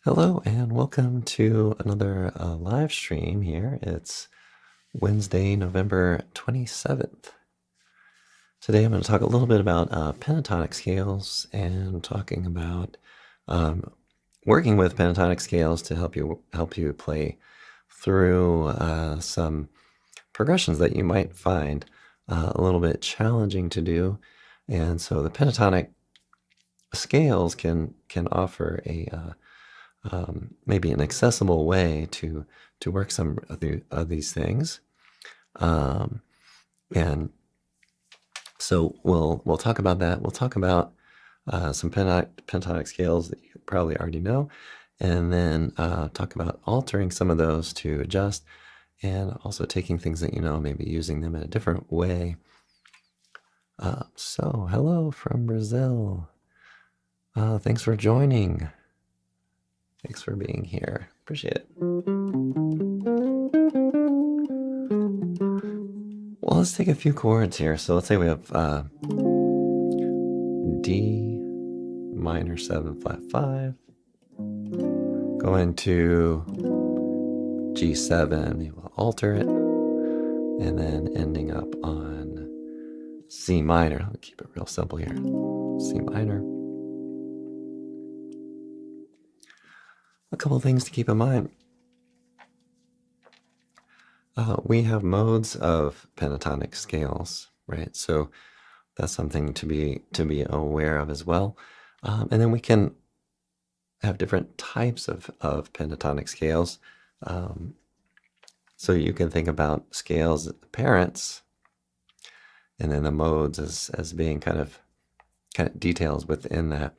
Hello and welcome to another live stream here. It's Wednesday, November 27th. Today I'm going to talk a little bit about pentatonic scales and talking about working with pentatonic scales to help you play through some progressions that you might find a little bit challenging to do. And so the pentatonic scales can offer a maybe an accessible way to work some of these things, and so we'll talk about that. We'll talk about some pentatonic scales that you probably already know, and then talk about altering some of those to adjust, and also taking things that you know, maybe using them in a different way. So hello from Brazil. Thanks for joining. Thanks for being here. Appreciate it. Well, let's take a few chords here. So let's say we have D minor 7 flat 5, going to G7, maybe we'll alter it, and then ending up on C minor. I'll keep it real simple here. C minor. A couple things to keep in mind. We have modes of pentatonic scales, right? So that's something to be aware of as well. And then we can have different types of pentatonic scales. So you can think about scales as parents, and then the modes as being kind of details within that,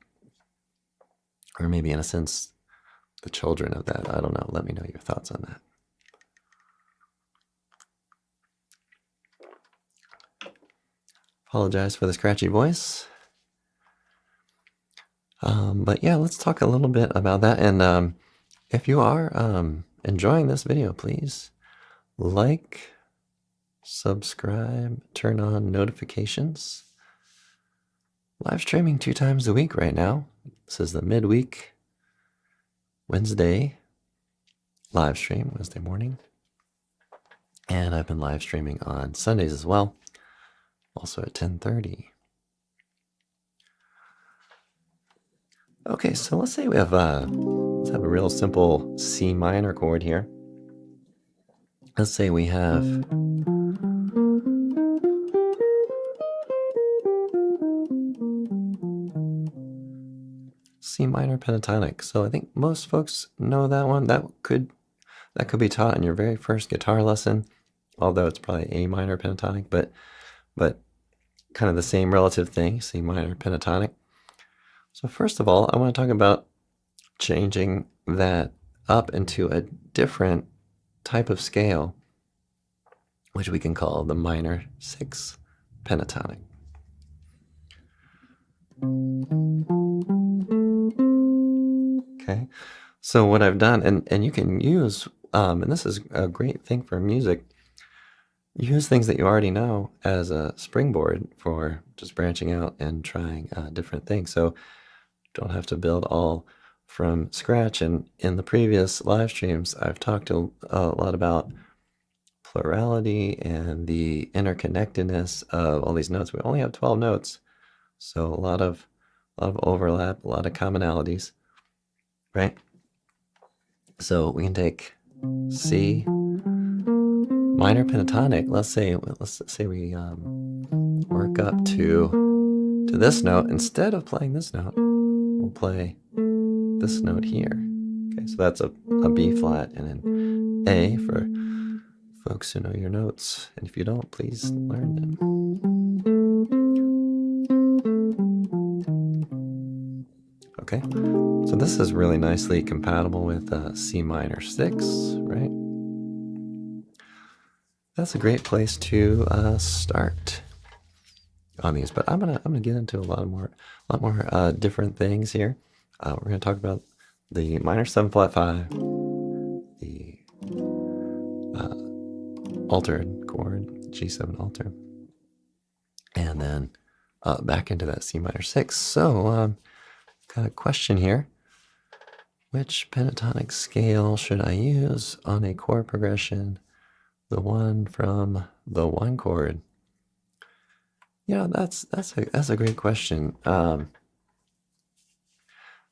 or maybe in a sense the children of that. I don't know. Let me know your thoughts on that. Apologize for the scratchy voice. But yeah, let's talk a little bit about that. And if you are enjoying this video, please like, subscribe, turn on notifications. Live streaming 2 times a week right now. This is the midweek Wednesday live stream, Wednesday morning. And I've been live streaming on Sundays as well, also at 10:30. Okay, so let's say we have let's have a real simple C minor chord here. Let's say we have C minor pentatonic. So I think most folks know that one. That could be taught in your very first guitar lesson, although it's probably A minor pentatonic, but kind of the same relative thing, C minor pentatonic. So first of all, I want to talk about changing that up into a different type of scale, which we can call the minor 6 pentatonic. Okay, so what I've done, and you can use, and this is a great thing for music, use things that you already know as a springboard for just branching out and trying different things. So don't have to build all from scratch. And in the previous live streams, I've talked a lot about plurality and the interconnectedness of all these notes. We only have 12 notes, so a lot of overlap, a lot of commonalities, right? So we can take C minor pentatonic. Let's say we work up to this note. Instead of playing this note, we'll play this note here. Okay, so that's a B flat and an A for folks who know your notes. And if you don't, please learn them. Okay, so this is really nicely compatible with C minor 6, right? That's a great place to start on these, but I'm gonna get into a lot more different things here. We're gonna talk about the minor 7 flat 5, the altered chord, G7 alter, and then back into that C minor 6. So got a question here. Which pentatonic scale should I use on a chord progression? The one from the 1 chord. Yeah, that's a great question.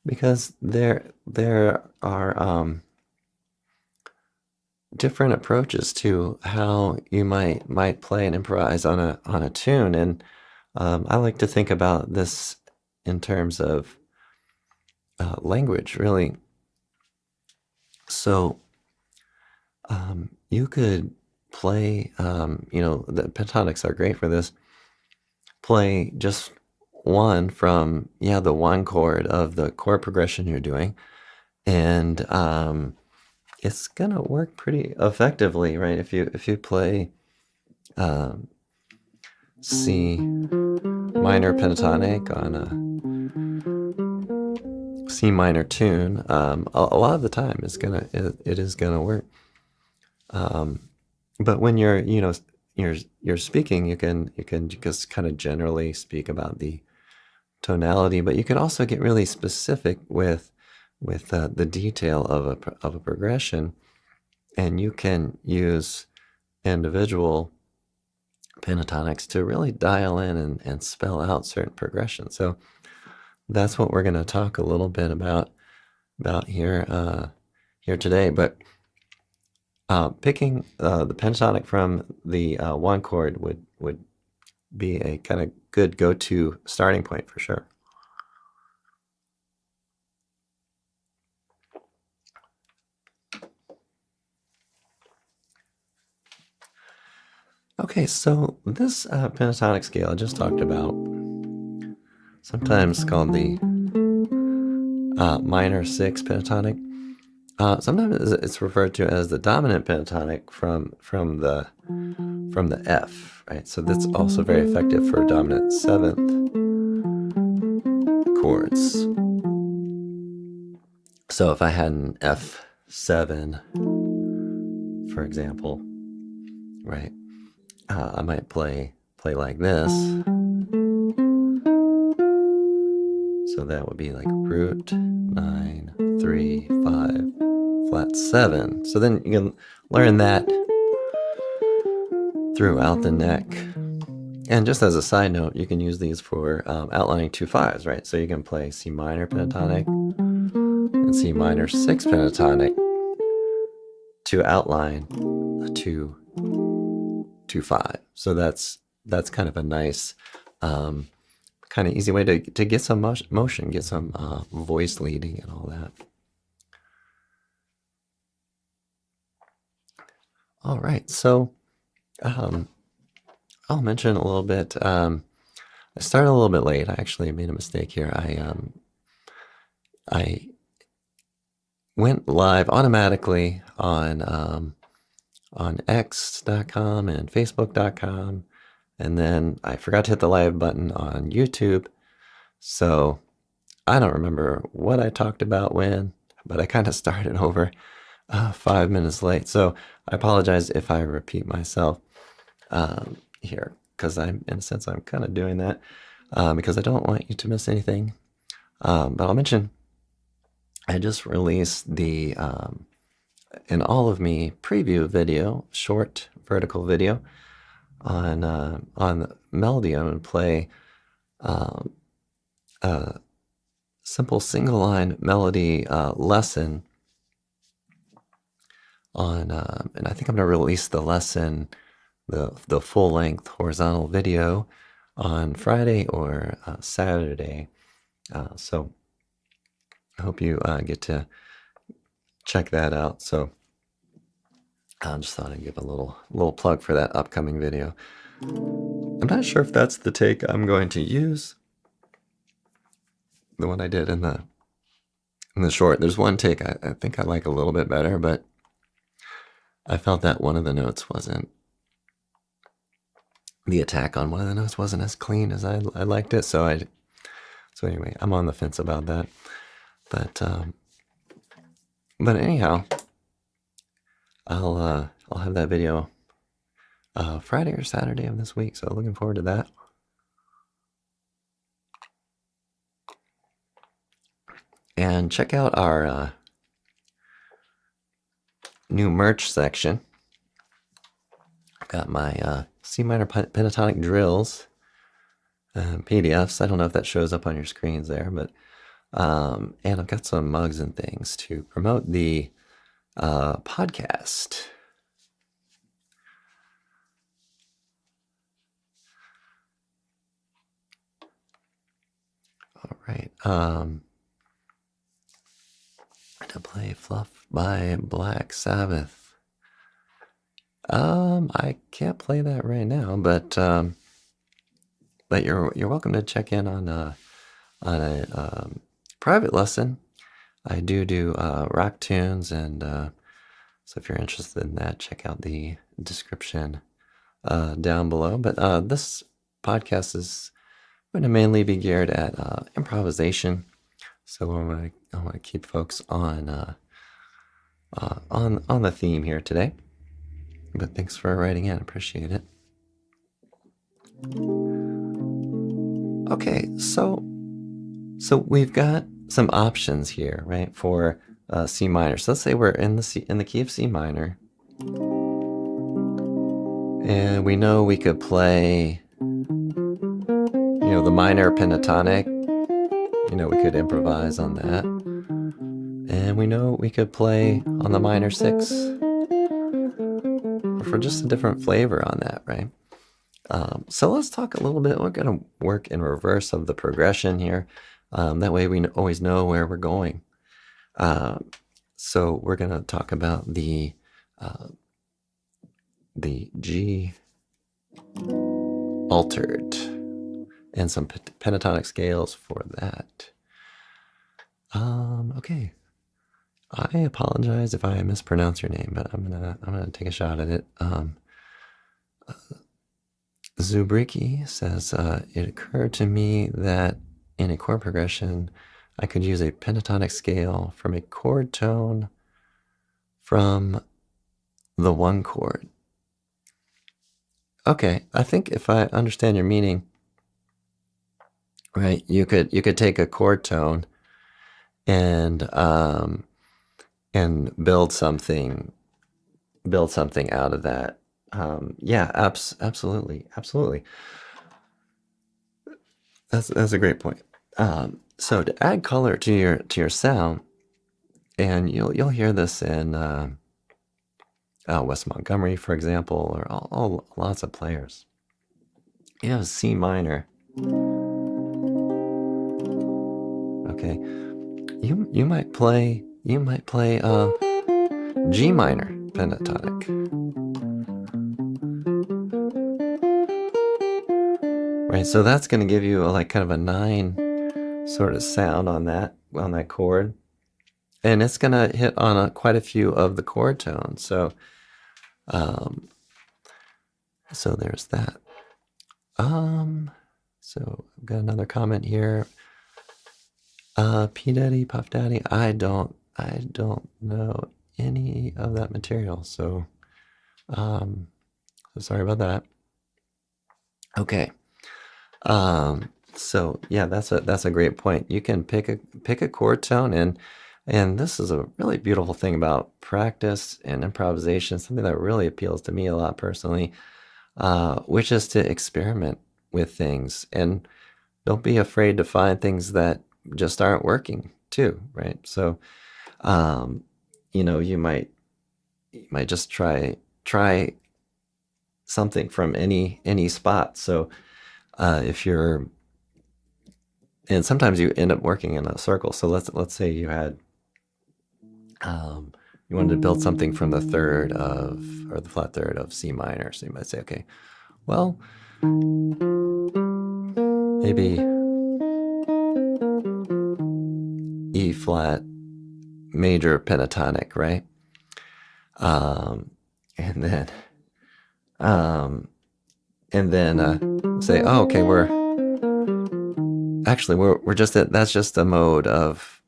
Because there are different approaches to how you might play and improvise on a tune, and I like to think about this in terms of language, really. So you could play, the pentatonics are great for this. Play just one from the 1 chord of the chord progression you're doing, and it's gonna work pretty effectively, right? If you play C minor pentatonic on a C minor tune, a lot of the time it is gonna work. But when you're speaking, you can just kind of generally speak about the tonality, but you can also get really specific with the detail of a progression, and you can use individual pentatonics to really dial in and spell out certain progressions. So that's what we're going to talk a little bit about here today. But picking the pentatonic from the 1 chord would be a kind of good go-to starting point for sure. Okay, so this pentatonic scale I just talked about, sometimes called the minor 6 pentatonic. Sometimes it's referred to as the dominant pentatonic from the F, right? So that's also very effective for dominant 7th chords. So if I had an F7, for example, right, I might play like this. So that would be like root 9 3 5 flat 7. So then you can learn that throughout the neck. And just as a side note, you can use these for outlining 2 5s, right? So you can play C minor pentatonic and C minor 6 pentatonic to outline a 2 5. So that's kind of a nice, kind of easy way to get some motion, get some voice leading and all that. All right, so I'll mention a little bit. I started a little bit late. I actually made a mistake here. I went live automatically on X.com and Facebook.com, and then I forgot to hit the live button on YouTube. So I don't remember what I talked about when, but I kind of started over 5 minutes late. So I apologize if I repeat myself here, because in a sense, I'm kind of doing that because I don't want you to miss anything. But I'll mention I just released the an All of Me preview video, short vertical video on melody. I'm going to play a simple single line melody lesson on, and I think I'm going to release the lesson, the full length horizontal video on Friday or Saturday. So I hope you get to check that out. So I just thought I'd give a little plug for that upcoming video. I'm not sure if that's the take I'm going to use. The one I did in the short. There's one take I think I like a little bit better, but I felt that one of the notes wasn't, the attack on one of the notes wasn't as clean as I liked it. So anyway, I'm on the fence about that. But anyhow, I'll have that video Friday or Saturday of this week. So looking forward to that. And check out our new merch section. I've got my C minor pentatonic drills, PDFs. I don't know if that shows up on your screens there, but and I've got some mugs and things to promote the podcast. All right. To play Fluff by Black Sabbath. I can't play that right now, but you're welcome to check in on a private lesson. I do rock tunes, and so if you're interested in that, check out the description down below. But this podcast is going to mainly be geared at improvisation. So I want to keep folks on the theme here today. But thanks for writing in, appreciate it. Okay, so we've got some options here, right, for C minor. So let's say we're in the key of C minor, and we know we could play, the minor pentatonic. We could improvise on that. And we know we could play on the minor 6 for just a different flavor on that, right? So let's talk a little bit. We're going to work in reverse of the progression here. That way we always know where we're going. So we're going to talk about the G altered and some pentatonic scales for that. Okay. I apologize if I mispronounce your name, but I'm gonna take a shot at it. Zubriki says, it occurred to me that in a chord progression, I could use a pentatonic scale from a chord tone from the one chord. Okay, I think if I understand your meaning, right, you could take a chord tone and build something out of that. Yeah, absolutely. That's a great point. So to add color to your sound, and you'll hear this in Wes Montgomery, for example, or all lots of players. You have C minor. Okay, you might play G minor pentatonic. Right, so that's going to give you like kind of a 9 sort of sound on that chord, and it's going to hit on quite a few of the chord tones. So there's that. So I've got another comment here. P Daddy, Puff Daddy. I don't know any of that material, so sorry about that. Okay. So yeah, that's a great point. You can pick a chord tone, and this is a really beautiful thing about practice and improvisation, something that really appeals to me a lot personally, which is to experiment with things, and don't be afraid to find things that just aren't working too, right? So you might just try something from any spot. So and sometimes you end up working in a circle. So let's say you had you wanted to build something from the third of, or the flat third of C minor. So you might say, okay, well, maybe E flat major pentatonic, right? And then say, oh, okay, we're just that's just a mode of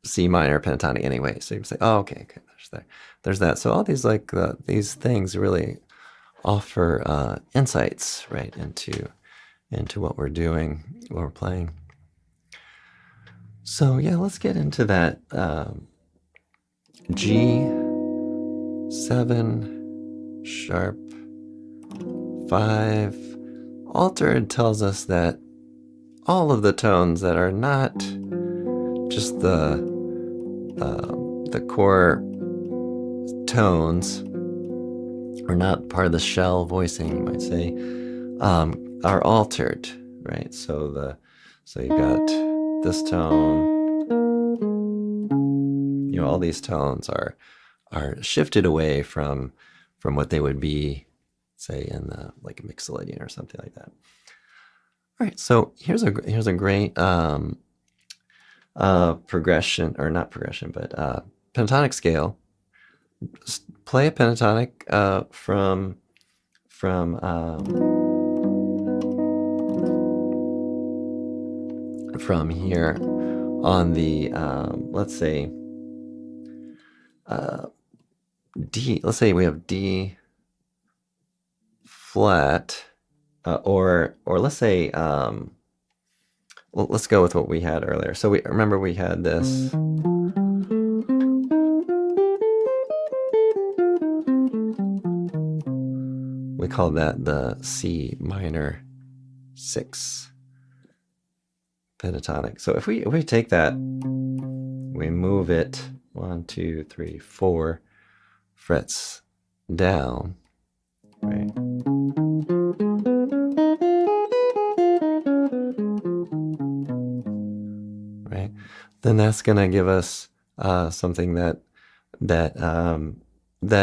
C minor pentatonic anyway. So you say, oh, okay, there's that. So all these these things really offer insights, right, into what we're doing, what we're playing. So yeah, let's get into that G7 sharp 5. Altered tells us that all of the tones that are not just the core tones, or not part of the shell voicing, you might say, are altered, right? So you've got this tone, all these tones are shifted away from what they would be, say, in the like a mixolydian or something like that. All right, so here's a great progression, or not progression, but pentatonic scale. Play a pentatonic from here on the let's say D. Let's say we have D flat, or let's say well, let's go with what we had earlier. So we remember we had this. We call that the C minor 6 pentatonic. So if we take that, we move it 1, 2, 3, 4 frets down, right? Right. Then that's going to give us something that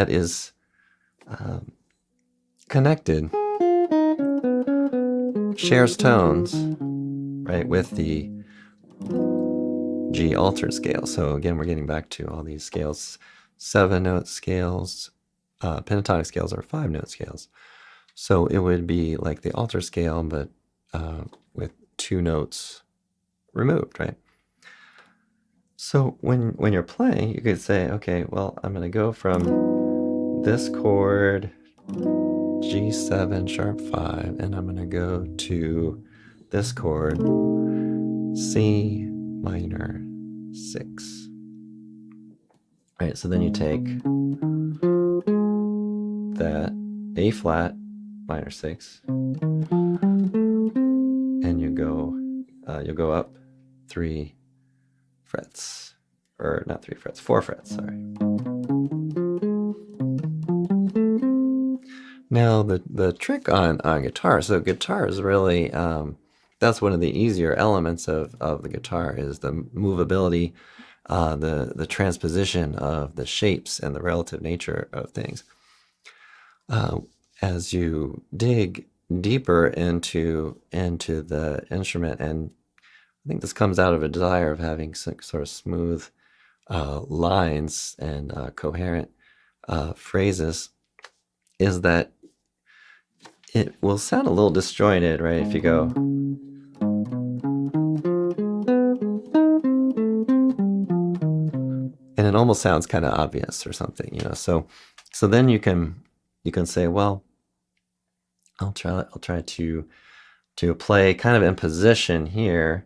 is connected, shares tones, right, with the G altered scale. So again, we're getting back to all these scales. 7-note scales, pentatonic scales are 5-note scales. So it would be like the altered scale, but with 2 notes removed, right? So when you're playing, you could say, okay, well, I'm going to go from this chord, G7 sharp 5, and I'm going to go to this chord, C minor 6. Right, so then you take that A flat minor 6, and you'll go up 3 frets, or not 3 frets, 4 frets, sorry. Now the trick on guitar, so guitar is really, that's one of the easier elements of the guitar, is the movability, the transposition of the shapes and the relative nature of things. As you dig deeper into the instrument, and I think this comes out of a desire of having some sort of smooth lines and coherent phrases, is that it will sound a little disjointed, right? If you go, and it almost sounds kind of obvious or something, So then you can say, well, I'll try to play kind of in position here.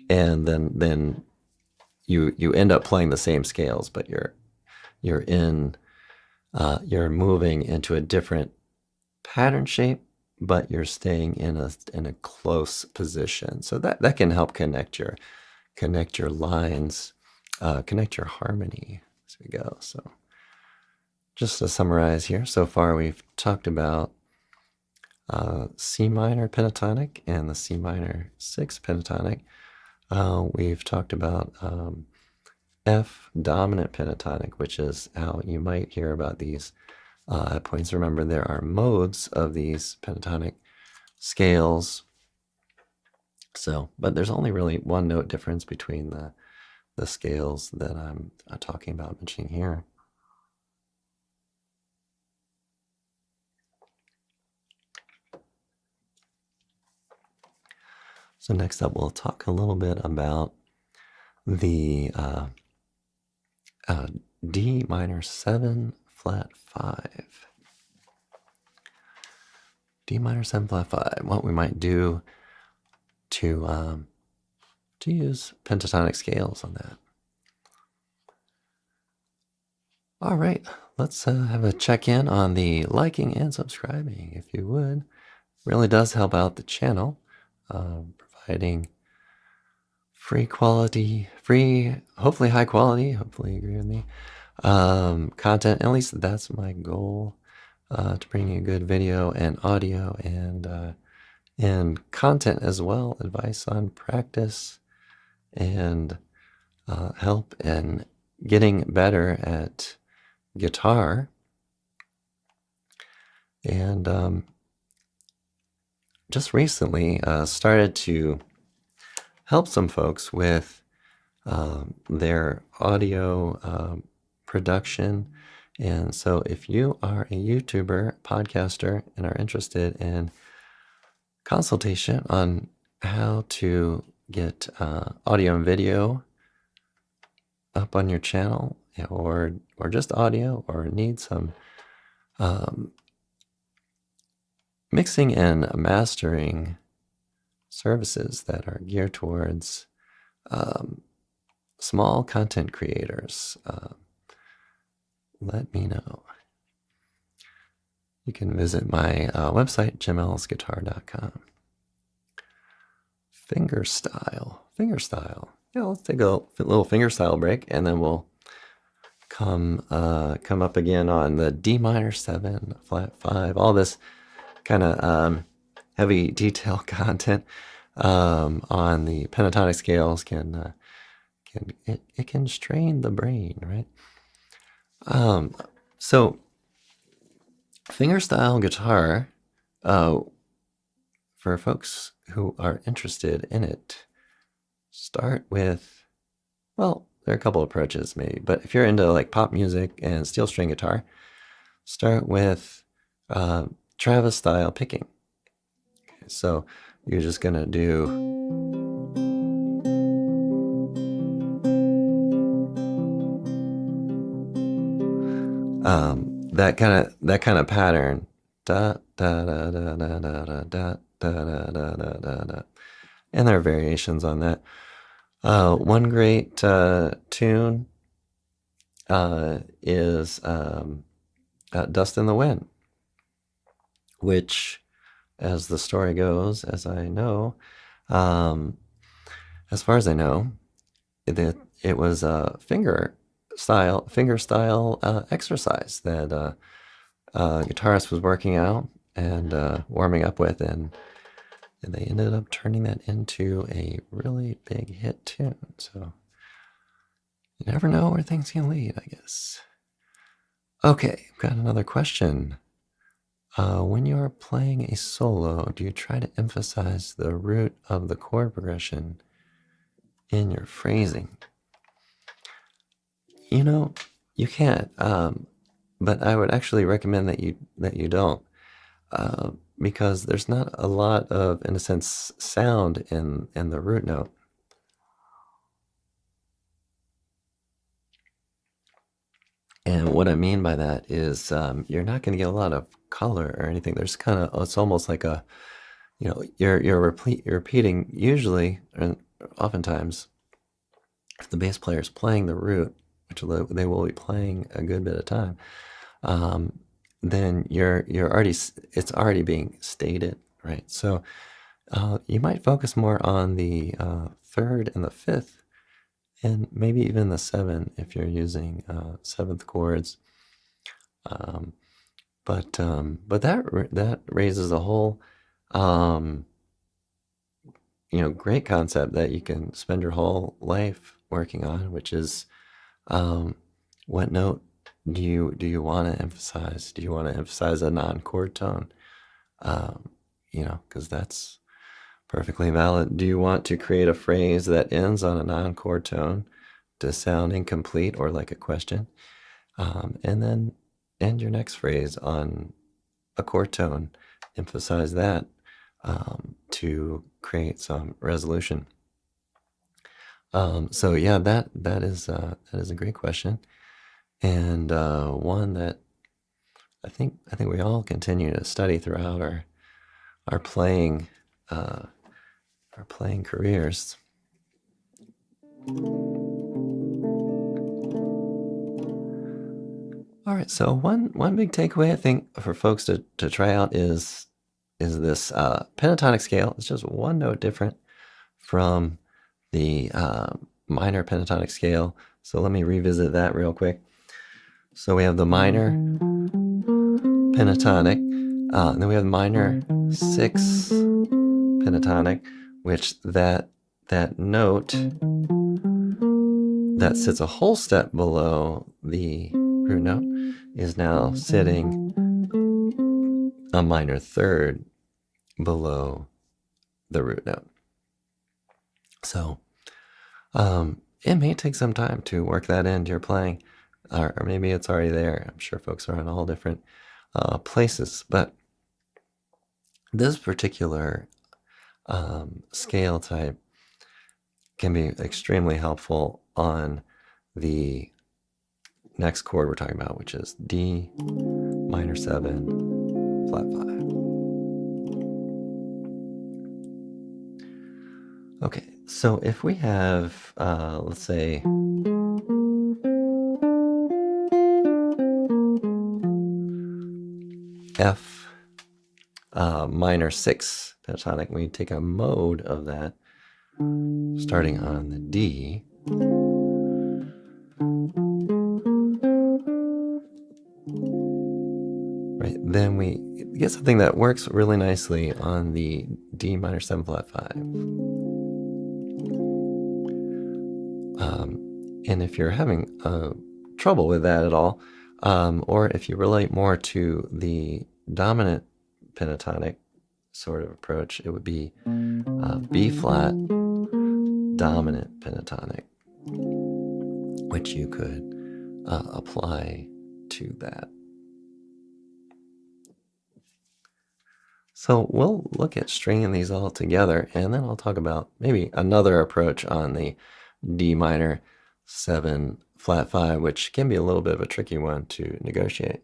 And then you end up playing the same scales, but you're moving into a different pattern shape, but you're staying in a close position. So that can help connect your lines, connect your harmony as we go. So just to summarize here, so far we've talked about C minor pentatonic and the C minor 6 pentatonic. We've talked about F dominant pentatonic, which is how you might hear about these points. Remember, there are modes of these pentatonic scales. So, but there's only really one note difference between the scales that I'm talking about mentioning here. So next up, we'll talk a little bit about the D minor 7 flat 5. D minor 7 flat 5. What we might do to use pentatonic scales on that. All right, let's have a check-in on the liking and subscribing, if you would. Really does help out the channel, providing hopefully high quality, hopefully you agree with me, content. At least that's my goal, to bring you good video and audio and content as well, advice on practice and help in getting better at guitar. And just recently started to help some folks with their audio production. And so if you are a YouTuber, podcaster, and are interested in consultation on how to get audio and video up on your channel, or just audio, or need some mixing and mastering services that are geared towards small content creators, let me know. You can visit my website, jimellsguitar.com. Fingerstyle. Yeah, let's take a little fingerstyle break, and then we'll come up again on the D minor 7 flat 5. All this kind of heavy detail content on the pentatonic scales can strain the brain, right? So fingerstyle guitar, for folks who are interested in it, start with, well, there are a couple approaches maybe, but if you're into like pop music and steel string guitar, start with Travis style picking. Okay, so you're just gonna do that kind of pattern, da da da da da da da da da da da da, and there are variations on that. One great tune is Dust in the Wind, which, as the story goes, as I know, as far as I know, it was a fingerstyle exercise that guitarist was working out and warming up with, and they ended up turning that into a really big hit tune. So you never know where things can lead, I guess. Okay, I've got another question. When you're playing a solo, do you try to emphasize the root of the chord progression in your phrasing? You know, you can, but I would actually recommend that you don't, because there's not a lot of, in a sense, sound in the root note. And what I mean by that is you're not going to get a lot of color or anything. There's it's almost like a, you're repeating usually, and oftentimes, if the bass player is playing the root, which they will be playing a good bit of time, then it's already being stated, right? So you might focus more on the third and the fifth, and maybe even the seven if you're using seventh chords. But that raises a whole um, great concept that you can spend your whole life working on, which is um, what note do you want to emphasize? Do you want to emphasize a non-chord tone? Because that's perfectly valid. Do you want to create a phrase that ends on a non-chord tone to sound incomplete or like a question? And then end your next phrase on a chord tone. Emphasize that to create some resolution. So yeah, that is a great question, and one that I think we all continue to study throughout our playing uh, our playing careers. All right, so one big takeaway I think for folks to try out is this pentatonic scale. It's just one note different from the minor pentatonic scale. So let me revisit that real quick. So we have the minor pentatonic, and then we have minor 6 pentatonic, which that note that sits a whole step below the root note is now sitting a minor third below the root note. So it may take some time to work that into your playing, or maybe it's already there. I'm sure folks are in all different places, but this particular scale type can be extremely helpful on the next chord we're talking about, which is D minor 7, flat 5. Okay, so if we have, let's say, F minor 6 pentatonic, we take a mode of that starting on the D. Right, then we get something that works really nicely on the D minor 7 flat 5. And if you're having trouble with that at all, or if you relate more to the dominant pentatonic sort of approach, it would be B flat dominant pentatonic, which you could apply to that. So we'll look at stringing these all together, and then I'll talk about maybe another approach on the D minor 7 flat 5, which can be a little bit of a tricky one to negotiate.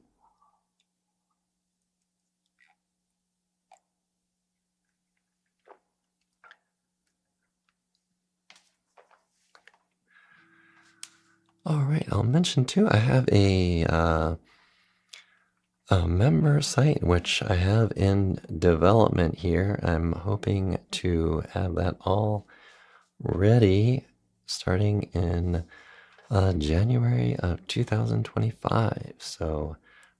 All right, I'll mention too, I have a member site which I have in development here. I'm hoping to have that all ready starting in January of 2025. So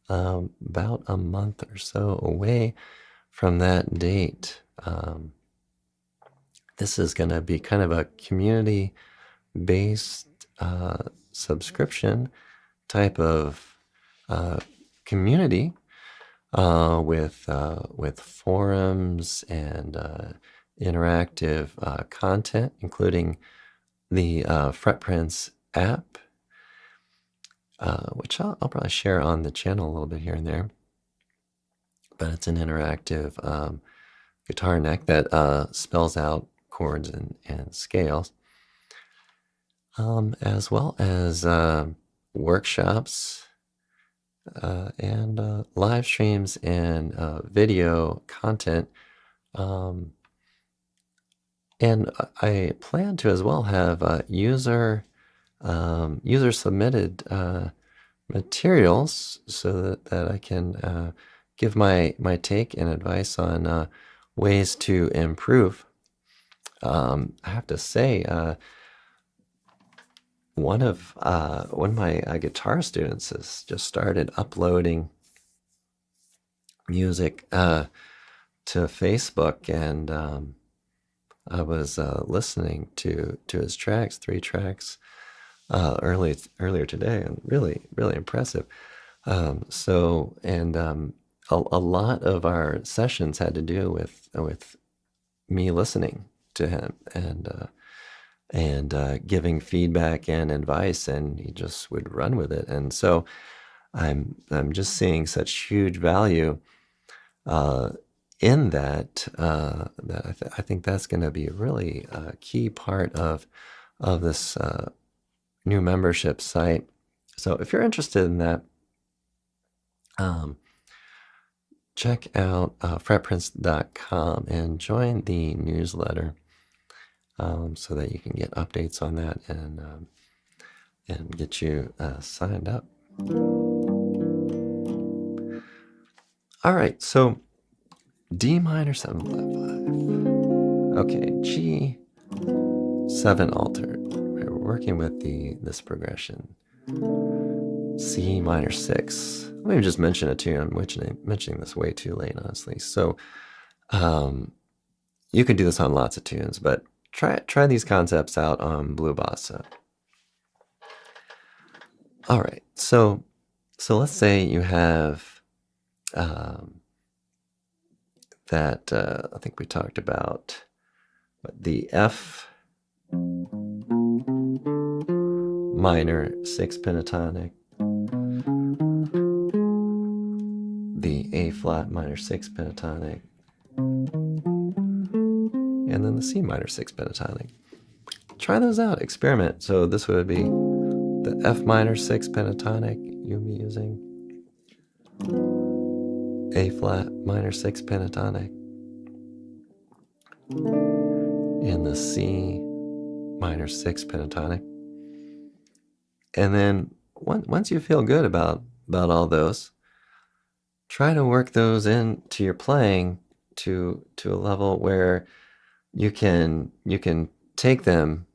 about a month or so away from that date. This is going to be kind of a community-based subscription type of community with forums and interactive content, including the Fretprints app, which I'll probably share on the channel a little bit here and there. But it's an interactive guitar neck that spells out chords and scales, as well as workshops and live streams and video content. And I plan to as well have user submitted materials so that I can give my take and advice on ways to improve. I have to say, one of my guitar students has just started uploading music to Facebook, and I was listening to his tracks, 3 tracks, earlier today, and really, really impressive. So, and a lot of our sessions had to do with me listening to him and giving feedback and advice, and he just would run with it. And so I'm just seeing such huge value uh, in that. That I think that's going to be a really key part of this new membership site. So if you're interested in that, check out fretprince.com and join the newsletter so that you can get updates on that and get you signed up. All right, so D minor 7 flat 5. Okay, G7 altered. We're working with this progression. C minor 6. Let me just mention a tune. I'm mentioning this way too late, honestly. So you can do this on lots of tunes, but try these concepts out on Blue Bossa. All right, so let's say you have that I think we talked about the F minor 6 pentatonic, the A flat minor 6 pentatonic, and then the C minor 6 pentatonic. Try those out, experiment. So this would be the F minor 6 pentatonic you'll be using, A flat minor 6 pentatonic, and the C minor 6 pentatonic. And then once you feel good about all those, try to work those into your playing to a level where you can take them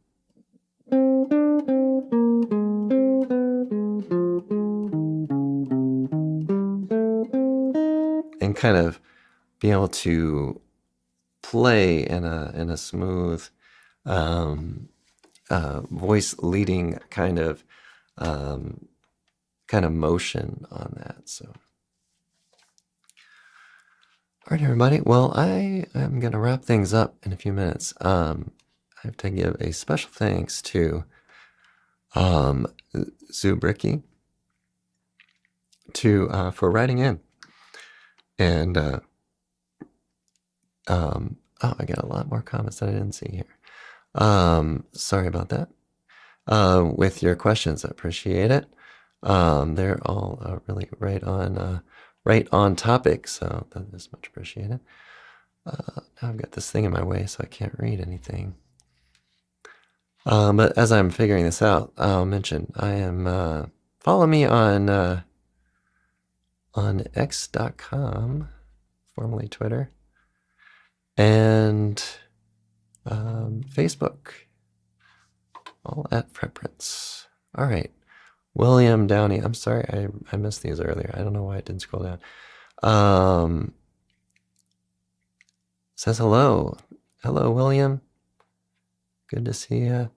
and kind of be able to play in a smooth voice leading kind of motion on that. So, all right, everybody. Well, I am going to wrap things up in a few minutes. I have to give a special thanks to Zubricky for writing in, and I got a lot more comments that I didn't see here. Sorry about that. With your questions, I appreciate it. They're all really right on topic, so that is much appreciated. Now I've got this thing in my way, so I can't read anything. But as I'm figuring this out, I'll mention I am follow me on x.com, formerly Twitter, and Facebook, all at Fretprince. All right, William Downey. I'm sorry, I missed these earlier. I don't know why I didn't scroll down. Says hello. Hello, William. Good to see you.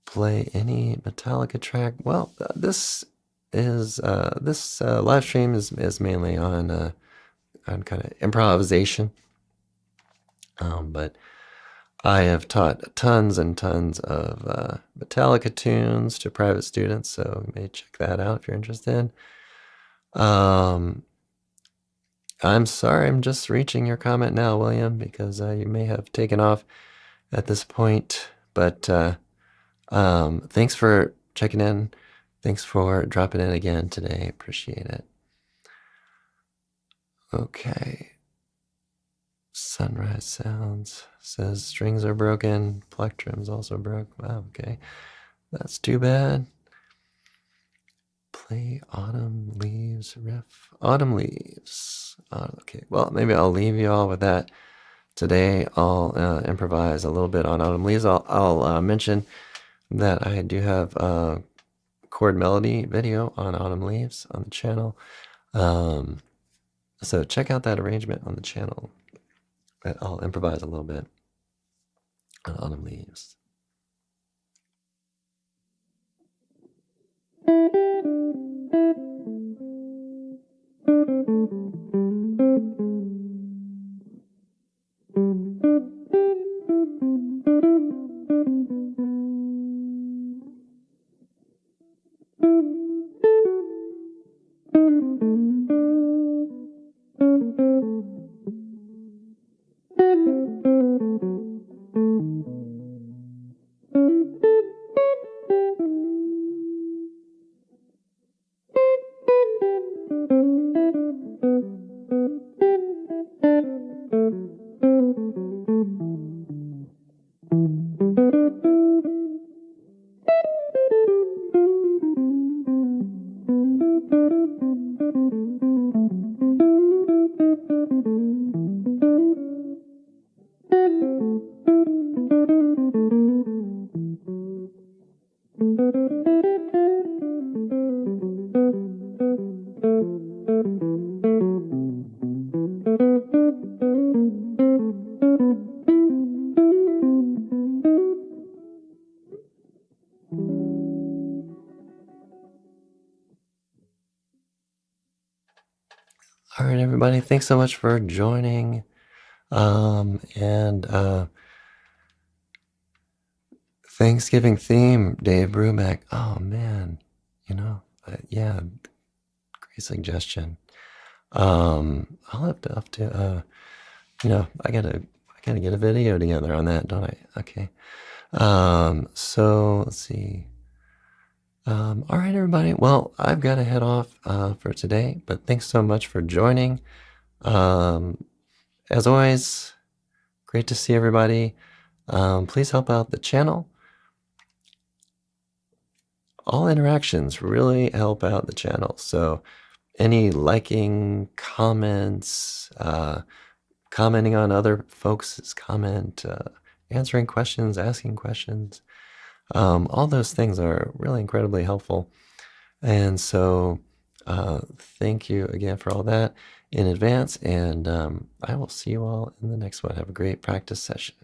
Play any Metallica track? Well, this live stream is mainly on kind of improvisation. But I have taught tons and tons of Metallica tunes to private students, so you may check that out if you're interested. I'm sorry, I'm just reaching your comment now, William, because you may have taken off at this point. But thanks for checking in. Thanks for dropping in again today. Appreciate it. Okay. Sunrise Sounds says strings are broken. Plectrum's also broke. Wow, okay. That's too bad. Play Autumn Leaves riff. Autumn Leaves. Okay, well, maybe I'll leave you all with that. Today I'll improvise a little bit on Autumn Leaves. I'll mention that I do have chord melody video on Autumn Leaves on the channel. So check out that arrangement on the channel. I'll improvise a little bit on Autumn Leaves. All right, everybody, thanks so much for joining. Thanksgiving theme, Dave Brubeck. Oh man, yeah, great suggestion. I'll have to I gotta get a video together on that, don't I? Okay. So let's see. All right, everybody. Well, I've got to head off for today, but thanks so much for joining. As always, great to see everybody. Please help out the channel. All interactions really help out the channel. So any liking, comments, commenting on other folks' comment, answering questions, asking questions, all those things are really incredibly helpful. And so thank you again for all that in advance. And I will see you all in the next one. Have a great practice session.